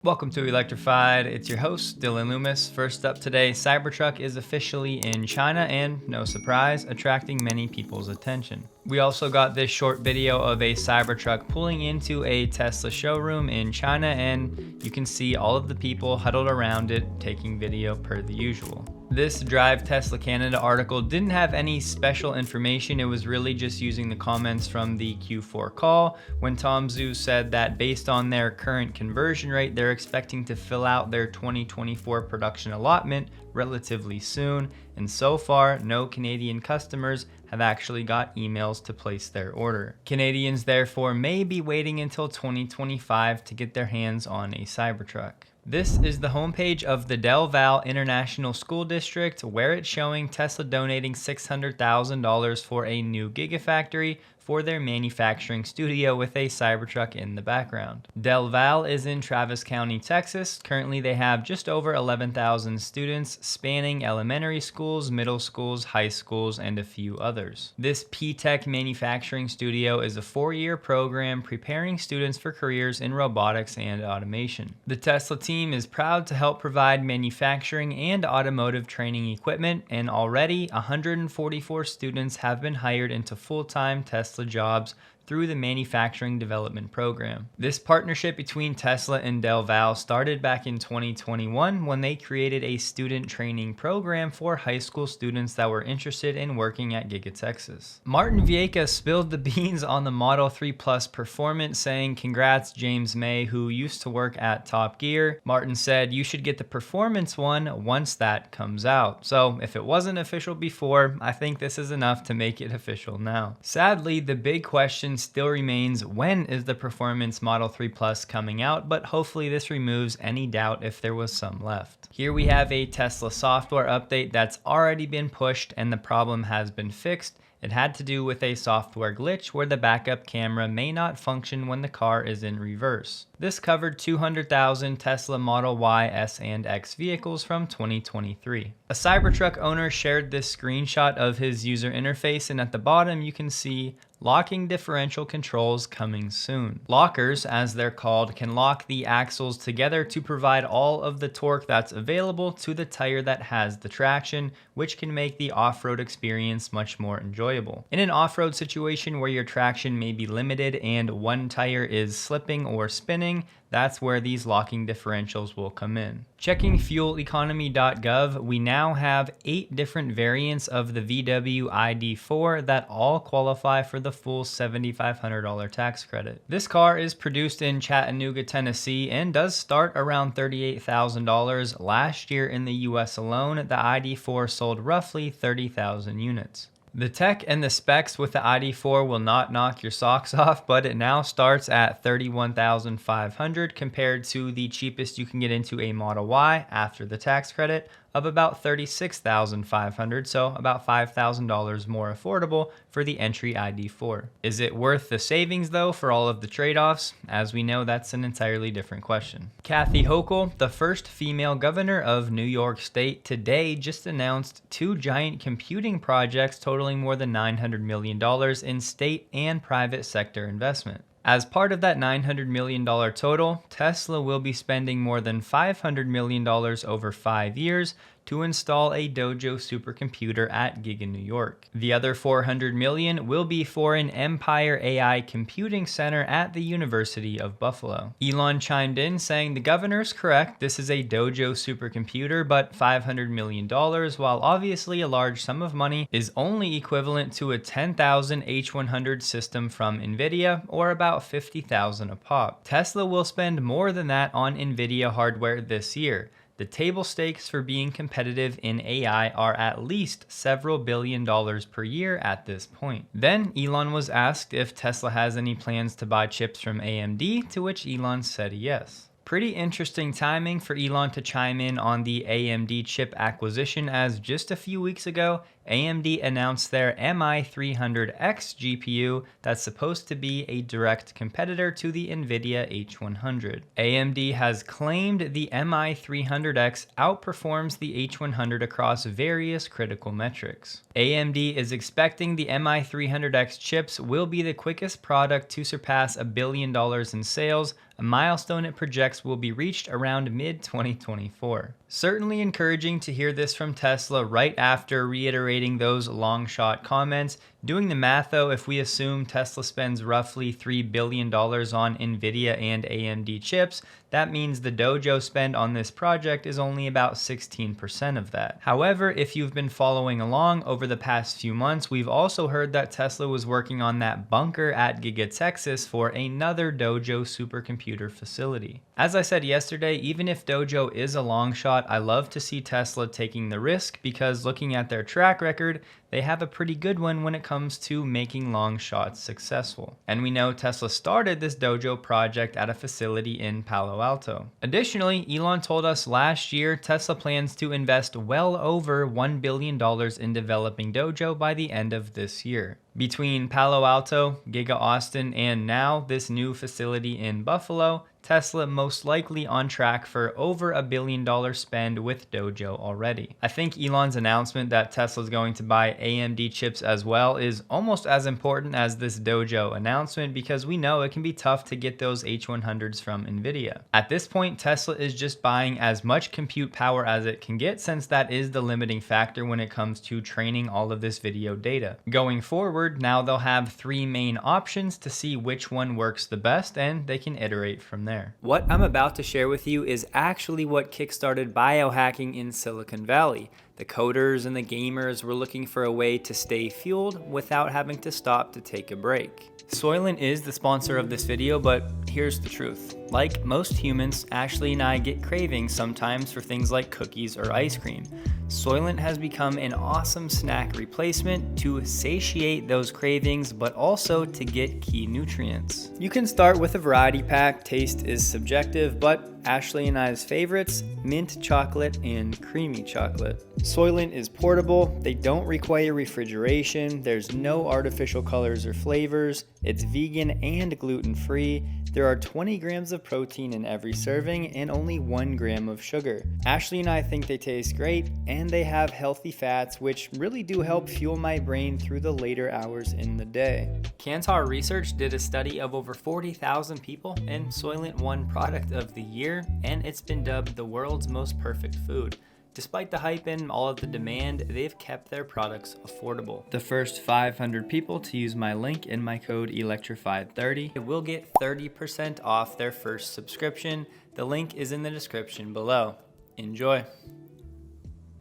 Welcome to Electrified. It's your host, Dylan Loomis. First up today, Cybertruck is officially in China and, no surprise, attracting many people's attention. We also got this short video of a Cybertruck pulling into a Tesla showroom in China, and you can see all of the people huddled around it taking video per the usual. This Drive Tesla Canada article didn't have any special information. It was really just using the comments from the Q4 call when Tom Zhu said that based on their current conversion rate, they're expecting to fill out their 2024 production allotment relatively soon. And so far, no Canadian customers have actually got emails to place their order. Canadians therefore may be waiting until 2025 to get their hands on a Cybertruck. This is the homepage of the Del Valle International School District, where it's showing Tesla donating $600,000 for a new Gigafactory for their manufacturing studio with a Cybertruck in the background. Del Valle is in Travis County, Texas. Currently, they have just over 11,000 students spanning elementary schools, middle schools, high schools, and a few others. This P-Tech manufacturing studio is a 4-year program preparing students for careers in robotics and automation. The Tesla team is proud to help provide manufacturing and automotive training equipment, and already 144 students have been hired into full-time Tesla jobs through the manufacturing development program. This partnership between Tesla and Del Valle started back in 2021 when they created a student training program for high school students that were interested in working at Giga Texas. Martin Viecha spilled the beans on the Model 3 Plus performance, saying, "Congrats James May, who used to work at Top Gear." Martin said, "You should get the performance one once that comes out." So if it wasn't official before, I think this is enough to make it official now. Sadly, the big question still remains, when is the performance Model 3 Plus coming out? But hopefully this removes any doubt if there was some left. Here we have a Tesla software update that's already been pushed and the problem has been fixed. It had to do with a software glitch where the backup camera may not function when the car is in reverse. This covered 200,000 Tesla Model Y, S, and X vehicles from 2023. A Cybertruck owner shared this screenshot of his user interface, and at the bottom you can see locking differential controls coming soon. Lockers, as they're called, can lock the axles together to provide all of the torque that's available to the tire that has the traction, which can make the off-road experience much more enjoyable. In an off-road situation where your traction may be limited and one tire is slipping or spinning, that's where these locking differentials will come in. Checking fueleconomy.gov, we now have 8 different variants of the VW ID.4 that all qualify for the full $7,500 tax credit. This car is produced in Chattanooga, Tennessee, and does start around $38,000. Last year in the US alone, the ID.4 sold roughly 30,000 units. The tech and the specs with the ID.4 will not knock your socks off, but it now starts at $31,500 compared to the cheapest you can get into a Model Y after the tax credit of about $36,500, so about $5,000 more affordable for the entry ID.4. Is it worth the savings though for all of the trade-offs? As we know, that's an entirely different question. Kathy Hochul, the first female governor of New York State, today just announced 2 giant computing projects totaling more than $900 million in state and private sector investment. As part of that $900 million total, Tesla will be spending more than $500 million over 5 years to install a Dojo supercomputer at Giga New York. The other $400 million will be for an Empire AI computing center at the University of Buffalo. Elon chimed in saying the governor's correct, this is a Dojo supercomputer, but $500 million, while obviously a large sum of money, is only equivalent to a 10,000 H100 system from NVIDIA, or about 50,000 a pop. Tesla will spend more than that on NVIDIA hardware this year. The table stakes for being competitive in AI are at least several billion dollars per year at this point. Then Elon was asked if Tesla has any plans to buy chips from AMD, to which Elon said yes. Pretty interesting timing for Elon to chime in on the AMD chip acquisition, as just a few weeks ago, AMD announced their MI300X GPU that's supposed to be a direct competitor to the NVIDIA H100. AMD has claimed the MI300X outperforms the H100 across various critical metrics. AMD is expecting the MI300X chips will be the quickest product to surpass $1 billion in sales a milestone it projects will be reached around mid-2024. Certainly encouraging to hear this from Tesla right after reiterating those long shot comments. Doing the math though, if we assume Tesla spends roughly $3 billion on NVIDIA and AMD chips, that means the dojo spend on this project is only about 16% of that. However, if you've been following along over the past few months, we've also heard that Tesla was working on that bunker at Giga Texas for another dojo supercomputer facility. As I said yesterday, even if dojo is a long shot, I love to see Tesla taking the risk because looking at their track record, they have a pretty good one when it comes to making long shots successful. And we know Tesla started this dojo project at a facility in Palo Alto. Additionally, Elon told us last year Tesla plans to invest well over $1 billion in developing dojo by the end of this year. Between Palo Alto, Giga Austin, and now this new facility in Buffalo, Tesla most likely on track for over $1 billion spend with dojo already. I think Elon's announcement that Tesla's going to buy AMD chips as well is almost as important as this dojo announcement because we know it can be tough to get those H100s from NVIDIA. At this point, Tesla is just buying as much compute power as it can get since that is the limiting factor when it comes to training all of this video data. Going forward, now they'll have three main options to see which one works the best and they can iterate from there. What I'm about to share with you is actually what kickstarted biohacking in Silicon Valley. The coders and the gamers were looking for a way to stay fueled without having to stop to take a break. Soylent is the sponsor of this video, but here's the truth. Like most humans, Ashley and I get cravings sometimes for things like cookies or ice cream. Soylent has become an awesome snack replacement to satiate those cravings, but also to get key nutrients. You can start with a variety pack, taste is subjective, but Ashley and I's favorites, mint chocolate and creamy chocolate. Soylent is portable, they don't require refrigeration, there's no artificial colors or flavors, it's vegan and gluten-free, there are 20 grams of protein in every serving and only 1 gram of sugar. Ashley and I think they taste great and they have healthy fats which really do help fuel my brain through the later hours in the day. Kantar Research did a study of over 40,000 people and Soylent won Product of the Year and it's been dubbed the world's most perfect food. Despite the hype and all of the demand, they've kept their products affordable. The first 500 people to use my link and my code Electrified30 will get 30% off their first subscription. The link is in the description below. Enjoy.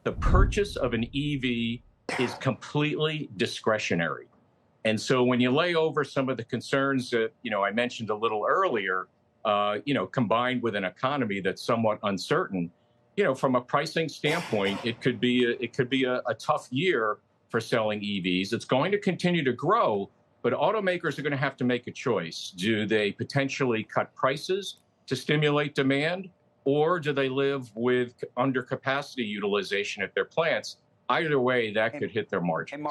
The purchase of an EV is completely discretionary. And so when you lay over some of the concerns that, I mentioned a little earlier, combined with an economy that's somewhat uncertain, from a pricing standpoint, it could be a tough year for selling EVs. It's going to continue to grow, but automakers are going to have to make a choice. Do they potentially cut prices to stimulate demand, or do they live with undercapacity utilization at their plants? Either way, that could hit their margins.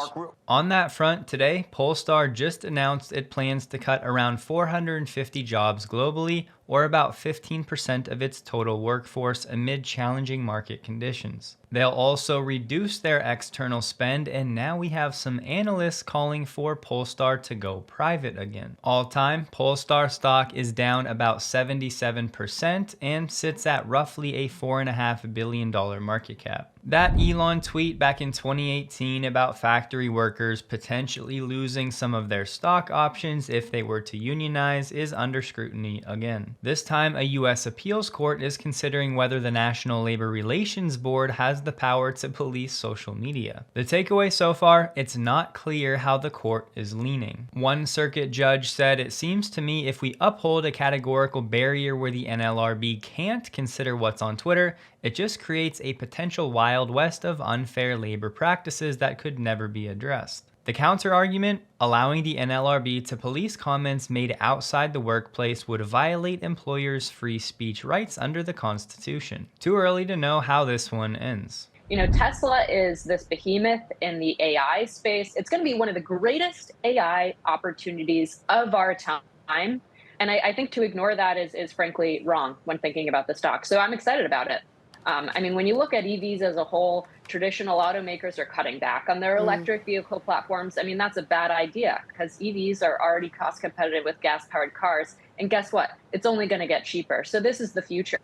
On that front, today, Polestar just announced it plans to cut around 450 jobs globally, or about 15% of its total workforce amid challenging market conditions. They'll also reduce their external spend, and now we have some analysts calling for Polestar to go private again. All time, Polestar stock is down about 77% and sits at roughly a $4.5 billion market cap. That Elon tweet back in 2018 about factory workers potentially losing some of their stock options if they were to unionize is under scrutiny again. This time, a U.S. appeals court is considering whether the National Labor Relations Board has the power to police social media. The takeaway so far, it's not clear how the court is leaning. One circuit judge said, "It seems to me if we uphold a categorical barrier where the NLRB can't consider what's on Twitter, it just creates a potential Wild West of unfair labor practices that could never be addressed." The counter-argument, allowing the NLRB to police comments made outside the workplace would violate employers' free speech rights under the Constitution. Too early to know how this one ends. Tesla is this behemoth in the AI space. It's going to be one of the greatest AI opportunities of our time. And I think to ignore that is frankly wrong when thinking about the stock. So I'm excited about it. I mean, when you look at EVs as a whole, traditional automakers are cutting back on their electric vehicle platforms. I mean, that's a bad idea because EVs are already cost competitive with gas-powered cars. And guess what? It's only going to get cheaper. So this is the future.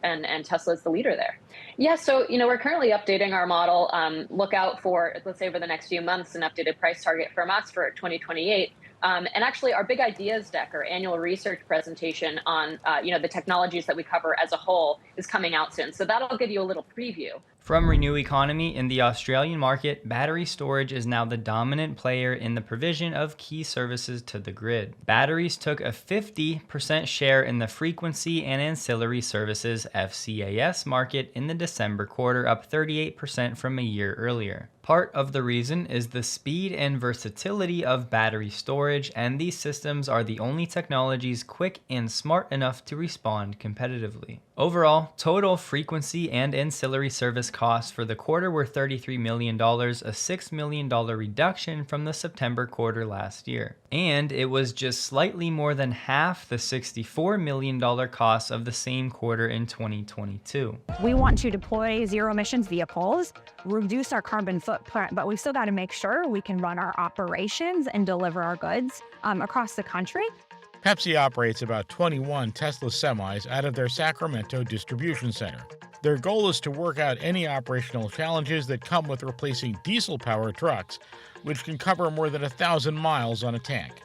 And Tesla is the leader there. Yeah, so we're currently updating our model. Look out for, let's say, over the next few months, an updated price target from us for 2028. And actually, our big ideas deck, our annual research presentation on the technologies that we cover as a whole, is coming out soon. So that'll give you a little preview. From Renew Economy, in the Australian market, battery storage is now the dominant player in the provision of key services to the grid. Batteries took a 50% share in the frequency and ancillary services FCAS market in the December quarter, up 38% from a year earlier. Part of the reason is the speed and versatility of battery storage, and these systems are the only technologies quick and smart enough to respond competitively. Overall, total frequency and ancillary service costs for the quarter were $33 million, a $6 million reduction from the September quarter last year. And it was just slightly more than half the $64 million cost of the same quarter in 2022. We want to deploy zero emissions vehicles, reduce our carbon footprint, but we've still got to make sure we can run our operations and deliver our goods across the country. Pepsi operates about 21 Tesla semis out of their Sacramento distribution center. Their goal is to work out any operational challenges that come with replacing diesel-powered trucks, which can cover more than 1,000 miles on a tank.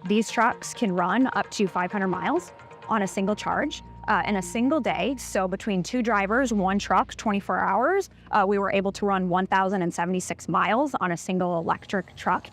These trucks can run up to 500 miles on a single charge in a single day. So between two drivers, one truck, 24 hours, we were able to run 1,076 miles on a single electric truck.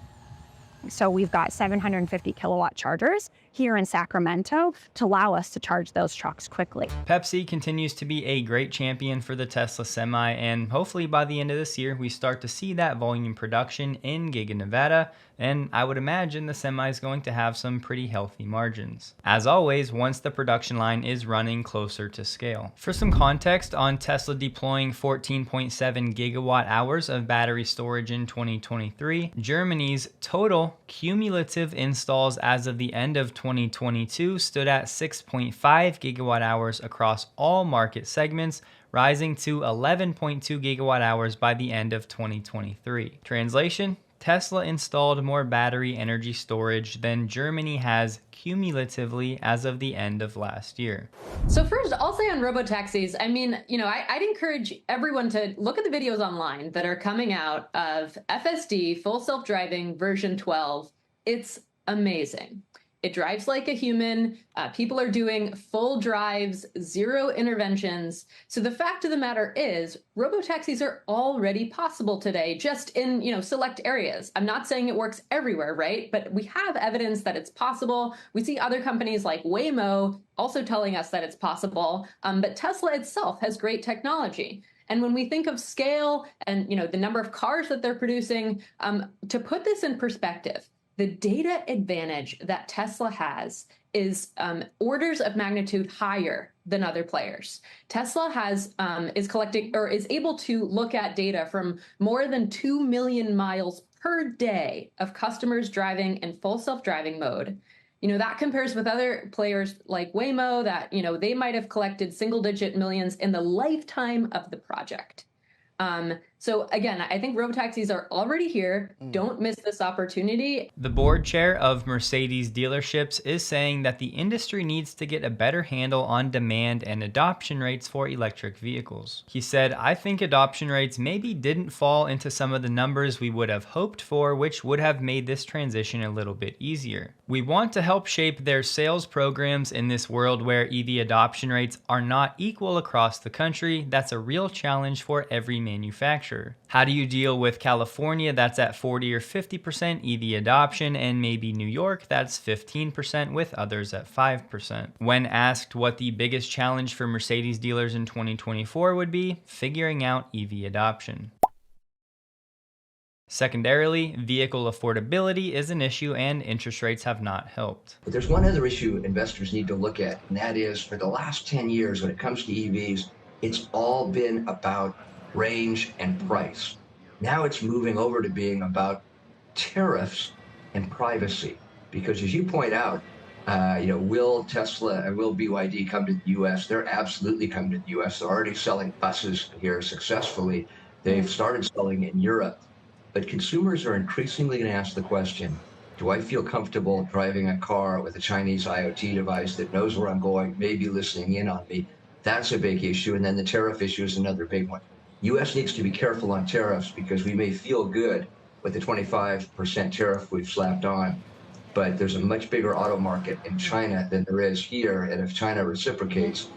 So we've got 750 kilowatt chargers here in Sacramento to allow us to charge those trucks quickly. Pepsi continues to be a great champion for the Tesla Semi, and hopefully by the end of this year, we start to see that volume production in Giga Nevada, and I would imagine the Semi is going to have some pretty healthy margins. As always, once the production line is running closer to scale. For some context on Tesla deploying 14.7 gigawatt hours of battery storage in 2023, Germany's total cumulative installs as of the end of 2022 stood at 6.5 gigawatt hours across all market segments, rising to 11.2 gigawatt hours by the end of 2023. Translation: Tesla installed more battery energy storage than Germany has cumulatively as of the end of last year. So first, I'll say on Robotaxis, I mean, I'd encourage everyone to look at the videos online that are coming out of FSD, full self-driving version 12. It's amazing. It drives like a human. People are doing full drives, zero interventions. So the fact of the matter is, robotaxis are already possible today, just in select areas. I'm not saying it works everywhere, right? But we have evidence that it's possible. We see other companies like Waymo also telling us that it's possible. But Tesla itself has great technology. And when we think of scale and the number of cars that they're producing, to put this in perspective, the data advantage that Tesla has is orders of magnitude higher than other players. Tesla is collecting or is able to look at data from more than 2 million miles per day of customers driving in full self-driving mode. That compares with other players like Waymo that, they might have collected single-digit millions in the lifetime of the project. So again, I think robotaxis are already here. Don't miss this opportunity. The board chair of Mercedes dealerships is saying that the industry needs to get a better handle on demand and adoption rates for electric vehicles. He said, "I think adoption rates maybe didn't fall into some of the numbers we would have hoped for, which would have made this transition a little bit easier. We want to help shape their sales programs in this world where EV adoption rates are not equal across the country. That's a real challenge for every manufacturer. How do you deal with California that's at 40 or 50% EV adoption, and maybe New York that's 15% with others at 5%? When asked what the biggest challenge for Mercedes dealers in 2024 would be, figuring out EV adoption. Secondarily, vehicle affordability is an issue and interest rates have not helped. But there's one other issue investors need to look at, and that is for the last 10 years when it comes to EVs, it's all been about range and price. Now it's moving over to being about tariffs and privacy. Because as you point out, Will Tesla and will BYD come to the U.S.? They're absolutely coming to the U.S. They're already selling buses here successfully. They've started selling in Europe. But consumers are increasingly going to ask the question, do I feel comfortable driving a car with a Chinese IoT device that knows where I'm going, maybe listening in on me? That's a big issue. And then the tariff issue is another big one. U.S. needs to be careful on tariffs because we may feel good with the 25% tariff we've slapped on, but there's a much bigger auto market in China than there is here. And if China reciprocates,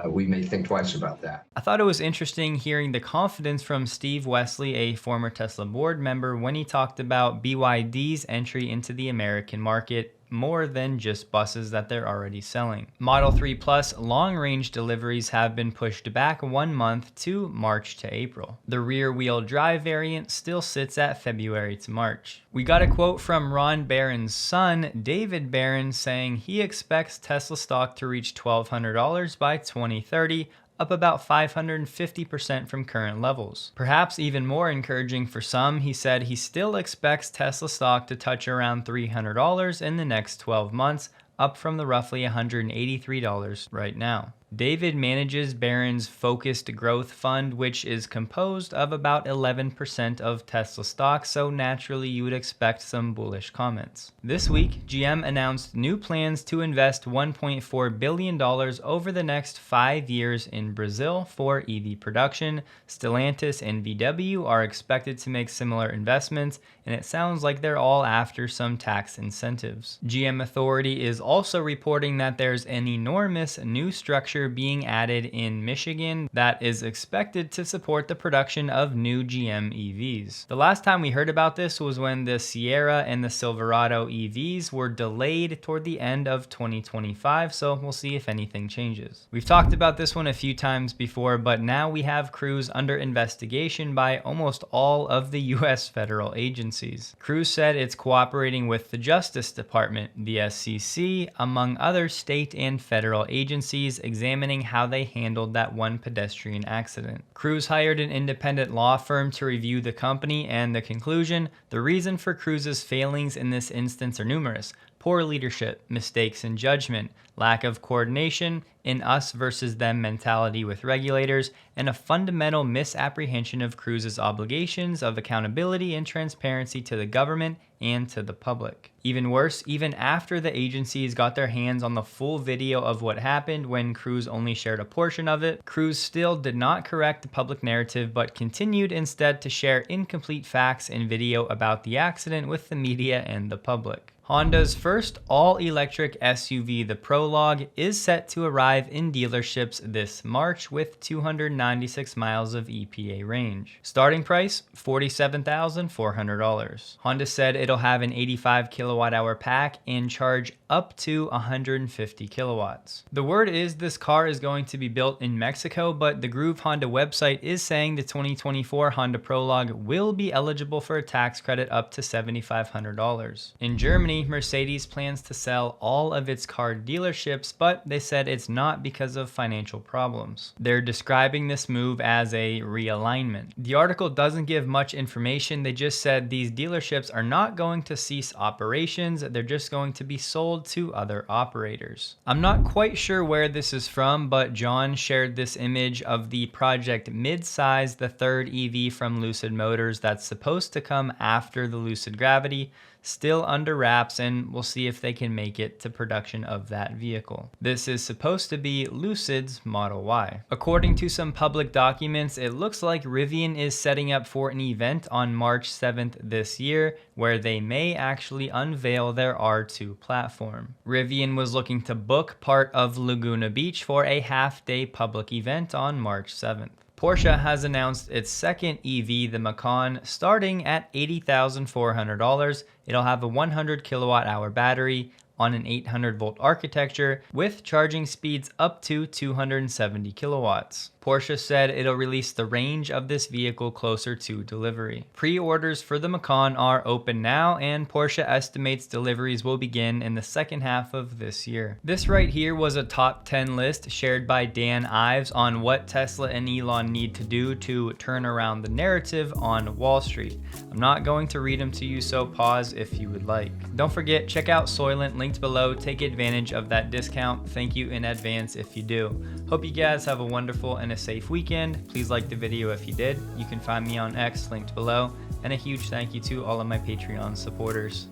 we may think twice about that. I thought it was interesting hearing the confidence from Steve Wesley, a former Tesla board member, when he talked about BYD's entry into the American market more than just buses that they're already selling. Model 3 Plus long-range deliveries have been pushed back 1 month to March to April. The rear-wheel drive variant still sits at February to March. We got a quote from Ron Barron's son, David Barron, saying he expects Tesla stock to reach $1,200 by 2030, up about 550% from current levels. Perhaps even more encouraging for some, he said he still expects Tesla stock to touch around $300 in the next 12 months, up from the roughly $183 right now. David manages Barron's Focused Growth Fund, which is composed of about 11% of Tesla stock, so naturally you would expect some bullish comments. This week, GM announced new plans to invest $1.4 billion over the next 5 years in Brazil for EV production. Stellantis and VW are expected to make similar investments, and it sounds like they're all after some tax incentives. GM Authority is also reporting that there's an enormous new structure being added in Michigan that is expected to support the production of new GM EVs. The last time we heard about this was when the Sierra and the Silverado EVs were delayed toward the end of 2025, so we'll see if anything changes. We've talked about this one a few times before, but now we have Cruise under investigation by almost all of the US federal agencies. Cruise said it's cooperating with the Justice Department, the SEC, among other state and federal agencies, examining how they handled that one pedestrian accident. Cruise hired an independent law firm to review the company, and the conclusion: the reason for Cruise's failings in this instance are numerous. Poor leadership, mistakes in judgment, lack of coordination, an us versus them mentality with regulators, and a fundamental misapprehension of Cruise's obligations of accountability and transparency to the government and to the public. Even worse, even after the agencies got their hands on the full video of what happened when Cruise only shared a portion of it, Cruise still did not correct the public narrative but continued instead to share incomplete facts and video about the accident with the media and the public. Honda's first all-electric SUV, the Prologue, is set to arrive in dealerships this March with 296 miles of EPA range. Starting price, $47,400. Honda said it'll have an 85 kilowatt-hour pack and charge up to 150 kilowatts. The word is this car is going to be built in Mexico, but the Groove Honda website is saying the 2024 Honda Prologue will be eligible for a tax credit up to $7,500. In Germany, Mercedes plans to sell all of its car dealerships, but they said it's not because of financial problems. They're describing this move as a realignment. The article doesn't give much information. They just said these dealerships are not going to cease operations. They're just going to be sold to other operators. I'm not quite sure where this is from, but John shared this image of the Project Midsize, the third EV from Lucid Motors that's supposed to come after the Lucid Gravity. Still under wraps, and we'll see if they can make it to production of that vehicle. This is supposed to be Lucid's Model Y. According to some public documents, it looks like Rivian is setting up for an event on March 7th this year where they may actually unveil their R2 platform. Rivian was looking to book part of Laguna Beach for a half-day public event on March 7th. Porsche has announced its second EV, the Macan, starting at $80,400. It'll have a 100 kilowatt-hour battery on an 800 volt architecture with charging speeds up to 270 kilowatts. Porsche said it'll release the range of this vehicle closer to delivery. Pre-orders for the Macan are open now, and Porsche estimates deliveries will begin in the second half of this year. This right here was a top 10 list shared by Dan Ives on what Tesla and Elon need to do to turn around the narrative on Wall Street. I'm not going to read them to you, so pause if you would like. Don't forget, check out Soylent, linked below. Take advantage of that discount. Thank you in advance if you do. Hope you guys have a wonderful and a safe weekend. Please like the video if you did. You can find me on X, linked below. And a huge thank you to all of my Patreon supporters.